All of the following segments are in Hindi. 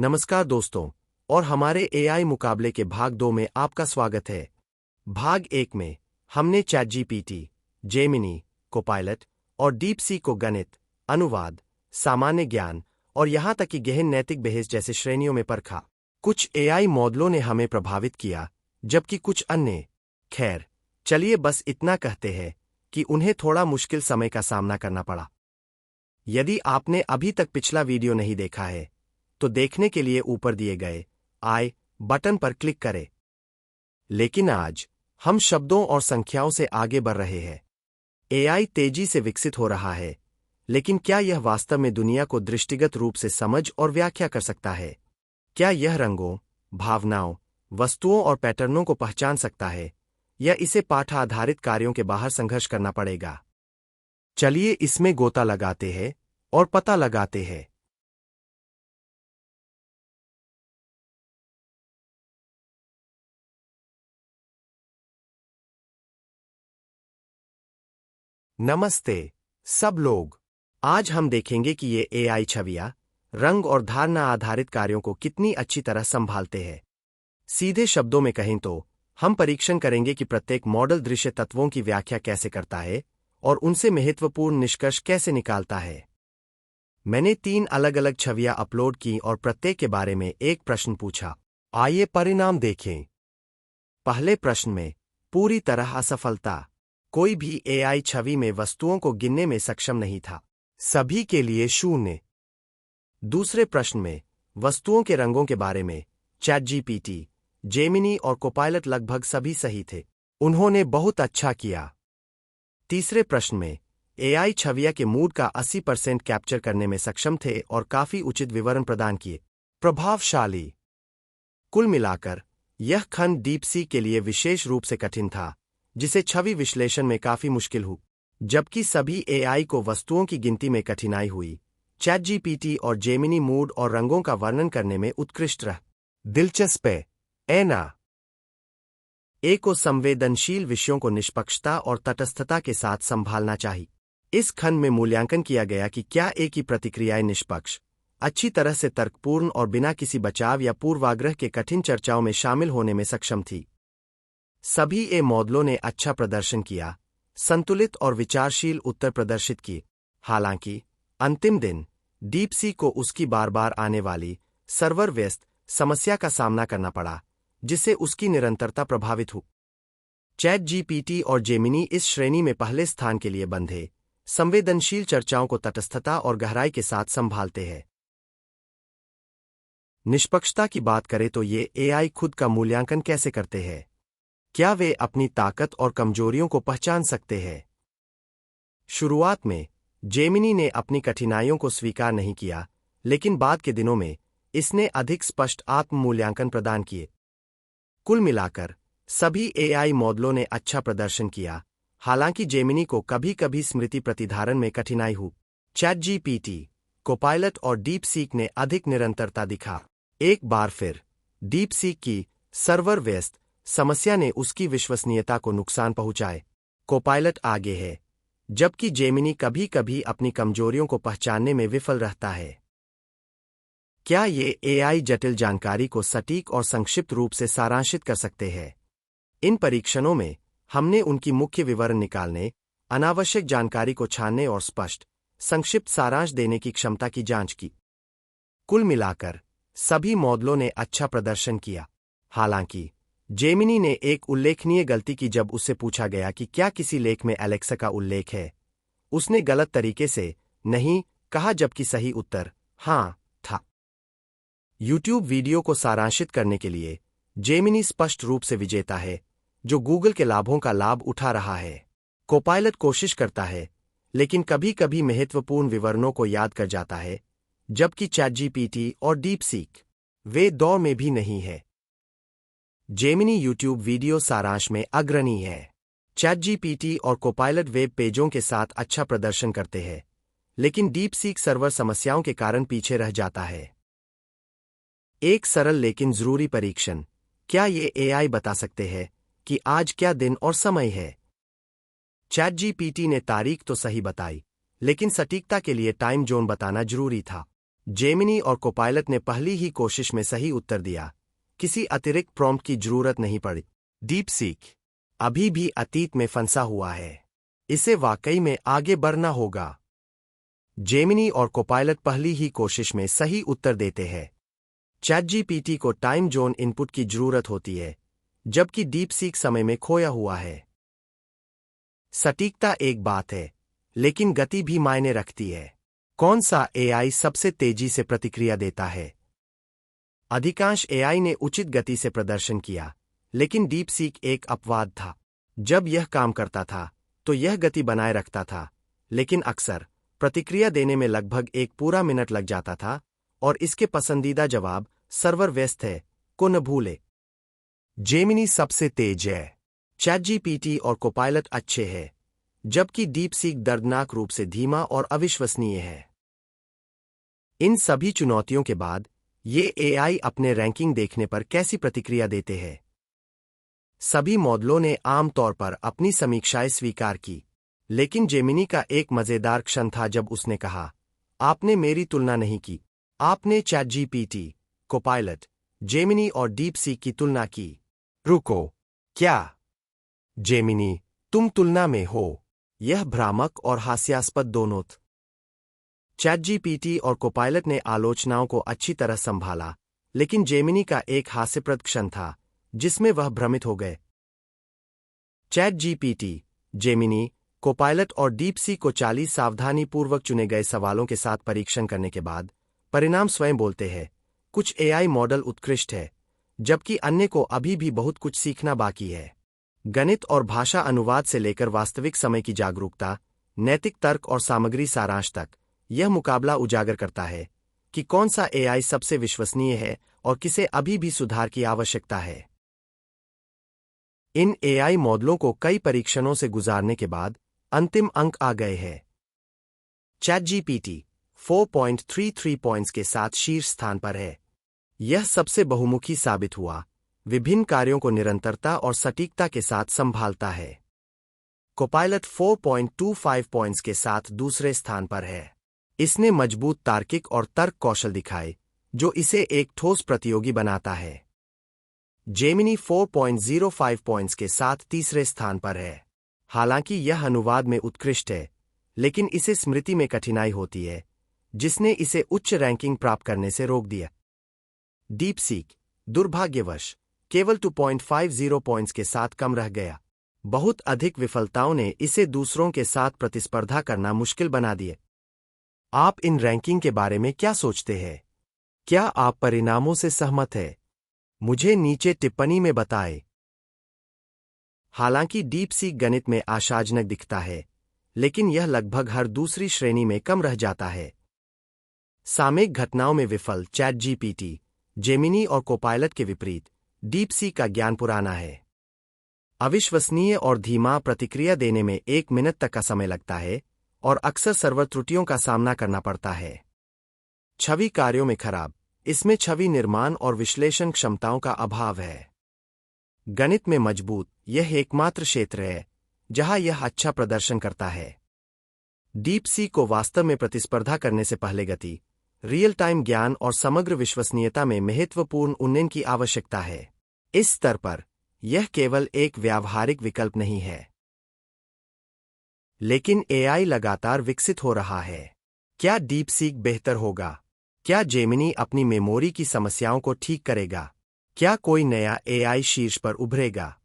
नमस्कार दोस्तों, और हमारे एआई मुकाबले के भाग 2 में आपका स्वागत है। भाग 1 में हमने चैटजीपीटी, जेमिनी, कोपायलट और डीपसीक को गणित, अनुवाद, सामान्य ज्ञान और यहां तक कि गहन नैतिक बहस जैसे श्रेणियों में परखा। कुछ एआई मॉडलों ने हमें प्रभावित किया, जबकि कुछ अन्य। खैर, चलिए बस इतना कहते हैं कि उन्हें थोड़ा मुश्किल समय का सामना करना पड़ा। यदि आपने अभी तक पिछला वीडियो नहीं देखा है, तो देखने के लिए ऊपर दिए गए आई बटन पर क्लिक करें। लेकिन आज हम शब्दों और संख्याओं से आगे बढ़ रहे हैं। एआई तेजी से विकसित हो रहा है, लेकिन क्या यह वास्तव में दुनिया को दृष्टिगत रूप से समझ और व्याख्या कर सकता है? क्या यह रंगों, भावनाओं, वस्तुओं और पैटर्नों को पहचान सकता है, या इसे पाठ आधारित कार्यों के बाहर संघर्ष करना पड़ेगा? चलिए इसमें गोता लगाते हैं और पता लगाते हैं। नमस्ते सब लोग। आज हम देखेंगे कि ये एआई छवियां, रंग और धारणा आधारित कार्यों को कितनी अच्छी तरह संभालते हैं। सीधे शब्दों में कहें तो हम परीक्षण करेंगे कि प्रत्येक मॉडल दृश्य तत्वों की व्याख्या कैसे करता है और उनसे महत्वपूर्ण निष्कर्ष कैसे निकालता है। मैंने 3 अलग अलग छवियां अपलोड की और प्रत्येक के बारे में एक प्रश्न पूछा। आइए परिणाम देखें। पहले प्रश्न में पूरी तरह असफलता। कोई भी एआई छवि में वस्तुओं को गिनने में सक्षम नहीं था। सभी के लिए 0। दूसरे प्रश्न में वस्तुओं के रंगों के बारे में चैटजीपीटी, जेमिनी और कोपायलट लगभग सभी सही थे। उन्होंने बहुत अच्छा किया। तीसरे प्रश्न में एआई छवियां के मूड का 80% कैप्चर करने में सक्षम थे और काफी उचित विवरण प्रदान किए। प्रभावशाली। कुल मिलाकर यह खंड डीपसीक के लिए विशेष रूप से कठिन था, जिसे छवि विश्लेषण में काफी मुश्किल हुई। जबकि सभी एआई को वस्तुओं की गिनती में कठिनाई हुई, चैटजीपीटी और जेमिनी मूड और रंगों का वर्णन करने में उत्कृष्ट रह। दिलचस्प है, ऐना। ए को संवेदनशील विषयों को निष्पक्षता और तटस्थता के साथ संभालना चाहिए। इस खंड में मूल्यांकन किया गया कि क्या ए की प्रतिक्रियाएं निष्पक्ष, अच्छी तरह से तर्कपूर्ण और बिना किसी बचाव या पूर्वाग्रह के कठिन चर्चाओं में शामिल होने में सक्षम थी। सभी ए मॉडलों ने अच्छा प्रदर्शन किया, संतुलित और विचारशील उत्तर प्रदर्शित किए। हालांकि अंतिम दिन डीपसीक को उसकी बार बार आने वाली सर्वर व्यस्त समस्या का सामना करना पड़ा, जिससे उसकी निरंतरता प्रभावित हुई। चैटजीपीटी और जेमिनी इस श्रेणी में पहले स्थान के लिए बंधे, संवेदनशील चर्चाओं को तटस्थता और गहराई के साथ संभालते हैं। निष्पक्षता की बात करें तो ये एआई खुद का मूल्यांकन कैसे करते हैं? क्या वे अपनी ताकत और कमजोरियों को पहचान सकते हैं? शुरुआत में जेमिनी ने अपनी कठिनाइयों को स्वीकार नहीं किया, लेकिन बाद के दिनों में इसने अधिक स्पष्ट आत्म मूल्यांकन प्रदान किए। कुल मिलाकर सभी एआई मॉडलों ने अच्छा प्रदर्शन किया, हालांकि जेमिनी को कभी कभी स्मृति प्रतिधारण में कठिनाई हुई। चैटजीपीटी, कोपायलट और डीपसीक ने अधिक निरंतरता दिखा। एक बार फिर डीपसीक की सर्वर व्यस्त समस्या ने उसकी विश्वसनीयता को नुकसान पहुंचाए। कोपायलट आगे है, जबकि जेमिनी कभी कभी अपनी कमजोरियों को पहचानने में विफल रहता है। क्या ये एआई जटिल जानकारी को सटीक और संक्षिप्त रूप से सारांशित कर सकते हैं? इन परीक्षणों में हमने उनकी मुख्य विवरण निकालने, अनावश्यक जानकारी को छानने और स्पष्ट, संक्षिप्त सारांश देने की क्षमता की जांच की। कुल मिलाकर सभी मॉडलों ने अच्छा प्रदर्शन किया। हालांकि जेमिनी ने एक उल्लेखनीय गलती की जब उससे पूछा गया कि क्या किसी लेख में एलेक्सा का उल्लेख है। उसने गलत तरीके से नहीं कहा, जबकि सही उत्तर हाँ था। YouTube वीडियो को सारांशित करने के लिए जेमिनी स्पष्ट रूप से विजेता है, जो गूगल के लाभों का लाभ उठा रहा है। कोपायलट कोशिश करता है, लेकिन कभी कभी महत्वपूर्ण विवरणों को याद कर जाता है, जबकि चैटजीपीटी और डीपसीक वे दौर में भी नहीं है। जेमिनी YouTube वीडियो सारांश में अग्रणी है। चैटजीपीटी और कोपायलट वेब पेजों के साथ अच्छा प्रदर्शन करते हैं, लेकिन डीपसीक सर्वर समस्याओं के कारण पीछे रह जाता है। एक सरल लेकिन जरूरी परीक्षण। क्या ये एआई बता सकते हैं कि आज क्या दिन और समय है? चैटजीपीटी ने तारीख तो सही बताई, लेकिन सटीकता के लिए टाइम जोन बताना जरूरी था। जेमिनी और कोपायलट ने पहली ही कोशिश में सही उत्तर दिया। किसी अतिरिक्त प्रॉम्प्ट की जरूरत नहीं पड़ी। डीप सीक अभी भी अतीत में फंसा हुआ है। इसे वाकई में आगे बढ़ना होगा। जेमिनी और कोपायलट पहली ही कोशिश में सही उत्तर देते हैं। चैटजीपीटी को टाइम जोन इनपुट की जरूरत होती है, जबकि डीप सीक समय में खोया हुआ है। सटीकता एक बात है, लेकिन गति भी मायने रखती है। कौन सा एआई सबसे तेजी से प्रतिक्रिया देता है? अधिकांश एआई ने उचित गति से प्रदर्शन किया, लेकिन डीप सीक एक अपवाद था। जब यह काम करता था, तो यह गति बनाए रखता था, लेकिन अक्सर प्रतिक्रिया देने में लगभग एक पूरा मिनट लग जाता था, और इसके पसंदीदा जवाब सर्वर व्यस्त है को न भूले। जेमिनी सबसे तेज है। चैटजीपीटी और कोपायलट अच्छे हैं, जबकि डीप सीक दर्दनाक रूप से धीमा और अविश्वसनीय है। इन सभी चुनौतियों के बाद ये एआई अपने रैंकिंग देखने पर कैसी प्रतिक्रिया देते हैं? सभी मॉडलों ने आमतौर पर अपनी समीक्षाएं स्वीकार की, लेकिन जेमिनी का एक मजेदार क्षण था जब उसने कहा, आपने मेरी तुलना नहीं की, आपने चैटजीपीटी, कोपायलट, जेमिनी और डीप सीक की तुलना की। रुको, क्या? जेमिनी, तुम तुलना में हो? यह भ्रामक और हास्यास्पद दोनों थे। चैटजीपीटी और कोपायलट ने आलोचनाओं को अच्छी तरह संभाला, लेकिन जेमिनी का एक हास्यप्रद क्षण था जिसमें वह भ्रमित हो गए। चैटजीपीटी, जेमिनी, कोपायलट और डीप सीक को 40 सावधानीपूर्वक चुने गए सवालों के साथ परीक्षण करने के बाद परिणाम स्वयं बोलते हैं। कुछ एआई मॉडल उत्कृष्ट है, जबकि अन्य को अभी भी बहुत कुछ सीखना बाकी है। गणित और भाषा अनुवाद से लेकर वास्तविक समय की जागरूकता, नैतिक तर्क और सामग्री सारांश तक, यह मुकाबला उजागर करता है कि कौन सा एआई सबसे विश्वसनीय है और किसे अभी भी सुधार की आवश्यकता है। इन एआई मॉडलों को कई परीक्षणों से गुजारने के बाद अंतिम अंक आ गए हैं। चैटजीपीटी 4.33 पॉइंट्स के साथ शीर्ष स्थान पर है। यह सबसे बहुमुखी साबित हुआ, विभिन्न कार्यों को निरंतरता और सटीकता के साथ संभालता है। कोपायलट 4.25 पॉइंट्स के साथ दूसरे स्थान पर है। इसने मजबूत तार्किक और तर्क कौशल दिखाए, जो इसे एक ठोस प्रतियोगी बनाता है। जेमिनी 4.05 पॉइंट्स के साथ तीसरे स्थान पर है। हालांकि यह अनुवाद में उत्कृष्ट है, लेकिन इसे स्मृति में कठिनाई होती है, जिसने इसे उच्च रैंकिंग प्राप्त करने से रोक दिया। डीप सीक, दुर्भाग्यवश, केवल 2.50 पॉइंट्स के साथ कम रह गया। बहुत अधिक विफलताओं ने इसे दूसरों के साथ प्रतिस्पर्धा करना मुश्किल बना दिए। आप इन रैंकिंग के बारे में क्या सोचते हैं? क्या आप परिणामों से सहमत हैं? मुझे नीचे टिप्पणी में बताएं। हालांकि डीप सीक गणित में आशाजनक दिखता है, लेकिन यह लगभग हर दूसरी श्रेणी में कम रह जाता है। सामयिक घटनाओं में विफल चैटजीपीटी, जेमिनी और कोपायलट के विपरीत, डीप सीक का ज्ञान पुराना है। अविश्वसनीय और धीमा प्रतिक्रिया देने में 1 मिनट तक का समय लगता है और अक्सर सर्वर त्रुटियों का सामना करना पड़ता है। छवि कार्यों में खराब, इसमें छवि निर्माण और विश्लेषण क्षमताओं का अभाव है। गणित में मजबूत, यह एकमात्र क्षेत्र है जहां यह अच्छा प्रदर्शन करता है। डीप सीक को वास्तव में प्रतिस्पर्धा करने से पहले गति, रियल टाइम ज्ञान और समग्र विश्वसनीयता में महत्वपूर्ण उन्नयन की आवश्यकता है। इस स्तर पर यह केवल एक व्यावहारिक विकल्प नहीं है। लेकिन एआई लगातार विकसित हो रहा है। क्या डीप सीक बेहतर होगा? क्या जेमिनी अपनी मेमोरी की समस्याओं को ठीक करेगा? क्या कोई नया एआई शीर्ष पर उभरेगा?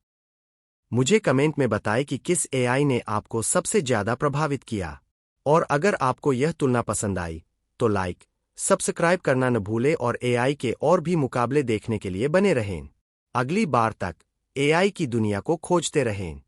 मुझे कमेंट में बताएं कि किस एआई ने आपको सबसे ज्यादा प्रभावित किया। और अगर आपको यह तुलना पसंद आई, तो लाइक, सब्सक्राइब करना न भूलें और एआई के और भी मुकाबले देखने के लिए बने रहें। अगली बार तक एआई की दुनिया को खोजते रहें।